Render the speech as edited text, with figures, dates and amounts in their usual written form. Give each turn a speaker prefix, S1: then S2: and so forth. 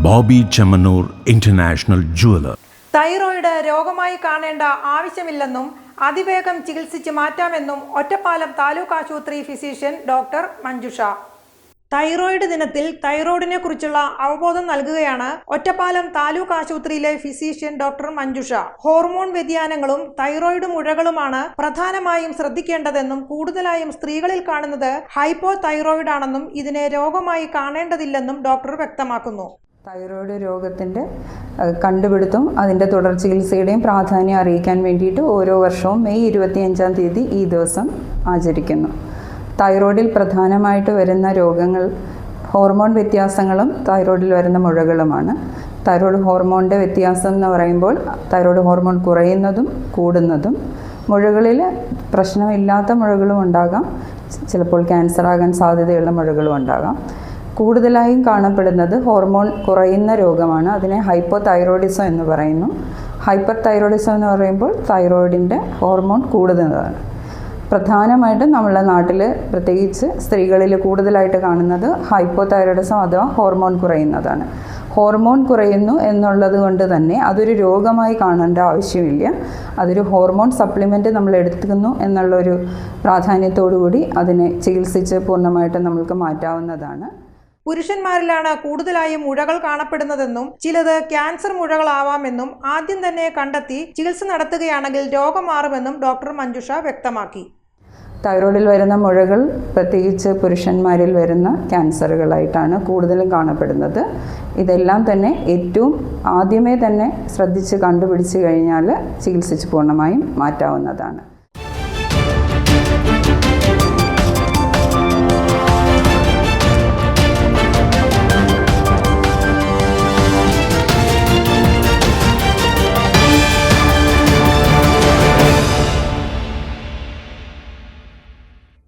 S1: Bobby Chemmanur international jeweller.
S2: Thyroid രോഗമായി കാണേണ്ട ആവശ്യമില്ലെന്നും അതിവേഗം ചികിത്സിച്ച് മാറ്റാമെന്നും ഒറ്റപ്പാലം താലൂക്ക് ആശുപത്രി ഫിസിഷ്യൻ ഡോക്ടർ മഞ്ജുഷ. തൈറോയിഡ് ദിനത്തിൽ തൈറോയിഡിനെ കുറിച്ചുള്ള അവബോധം നൽകുകയാണ് ഒറ്റപ്പാലം താലൂക്ക് ആശുപത്രിയിലെ ഫിസിഷ്യൻ ഡോക്ടർ മഞ്ജുഷ. ഹോർമോൺ വ്യതിയാനങ്ങളും തൈറോയിഡ് മുഴകളുമാണ് പ്രധാനമായും ശ്രദ്ധിക്കേണ്ടതെന്നും കൂടുതലായും സ്ത്രീകളിൽ കാണുന്നത് ഹൈപ്പോ തൈറോയിഡ് ആണെന്നും ഇതിനെ രോഗമായി കാണേണ്ടതില്ലെന്നും ഡോക്ടർ വ്യക്തമാക്കുന്നു.
S3: തൈറോയ്ഡ് രോഗത്തിൻ്റെ കണ്ടുപിടുത്തവും അതിൻ്റെ തുടർ ചികിത്സയുടെയും പ്രാധാന്യം അറിയിക്കാൻ വേണ്ടിയിട്ട് ഓരോ വർഷവും മെയ് 25-ാം തീയതി ഈ ദിവസം ആചരിക്കുന്നു. തൈറോയ്ഡിൽ പ്രധാനമായിട്ട് വരുന്ന രോഗങ്ങൾ ഹോർമോൺ വ്യത്യാസങ്ങളും തൈറോയ്ഡിൽ വരുന്ന മുഴകളുമാണ്. തൈറോയ്ഡ് ഹോർമോണിൻ്റെ വ്യത്യാസം എന്ന് പറയുമ്പോൾ തൈറോയ്ഡ് ഹോർമോൺ കുറയുന്നതും കൂടുന്നതും, മുഴകളിൽ പ്രശ്നമില്ലാത്ത മുഴകളും ഉണ്ടാകാം, ചിലപ്പോൾ ക്യാൻസർ ആകാൻ സാധ്യതയുള്ള മുഴകളും ഉണ്ടാകാം. കൂടുതലായും കാണപ്പെടുന്നത് ഹോർമോൺ കുറയുന്ന രോഗമാണ്. അതിനെ ഹൈപ്പോ തൈറോയിഡിസം എന്ന് പറയുന്നു. ഹൈപ്പർ തൈറോയിഡിസം എന്ന് പറയുമ്പോൾ തൈറോയിഡിൻ്റെ ഹോർമോൺ കൂടുന്നതാണ്. പ്രധാനമായിട്ടും നമ്മുടെ നാട്ടിൽ പ്രത്യേകിച്ച് സ്ത്രീകളിൽ കൂടുതലായിട്ട് കാണുന്നത് ഹൈപ്പോ തൈറോയിഡിസം അഥവാ ഹോർമോൺ കുറയുന്നതാണ്. ഹോർമോൺ കുറയുന്നു എന്നുള്ളത് കൊണ്ട് തന്നെ അതൊരു രോഗമായി കാണേണ്ട ആവശ്യമില്ല. അതൊരു ഹോർമോൺ സപ്ലിമെൻറ്റ് നമ്മൾ എടുക്കുന്നു എന്നുള്ളൊരു പ്രാധാന്യത്തോടു കൂടി അതിനെ ചികിത്സിച്ച് പൂർണ്ണമായിട്ട് നമ്മൾക്ക് മാറ്റാവുന്നതാണ്.
S2: പുരുഷന്മാരിലാണ് കൂടുതലായും മുഴകൾ കാണപ്പെടുന്നതെന്നും ചിലത് ക്യാൻസർ മുഴകളാവാമെന്നും ആദ്യം തന്നെ കണ്ടെത്തി ചികിത്സ നടത്തുകയാണെങ്കിൽ രോഗം മാറുമെന്നും ഡോക്ടർ മഞ്ജുഷ വ്യക്തമാക്കി.
S3: തൈറോയ്ഡിൽ വരുന്ന മുഴകൾ പ്രത്യേകിച്ച് പുരുഷന്മാരിൽ വരുന്ന ക്യാൻസറുകളായിട്ടാണ് കൂടുതലും കാണപ്പെടുന്നത്. ഇതെല്ലാം തന്നെ ഏറ്റവും ആദ്യമേ തന്നെ ശ്രദ്ധിച്ച് കണ്ടുപിടിച്ച് കഴിഞ്ഞാൽ ചികിത്സിച്ച് പൂർണ്ണമായും മാറ്റാവുന്നതാണ്.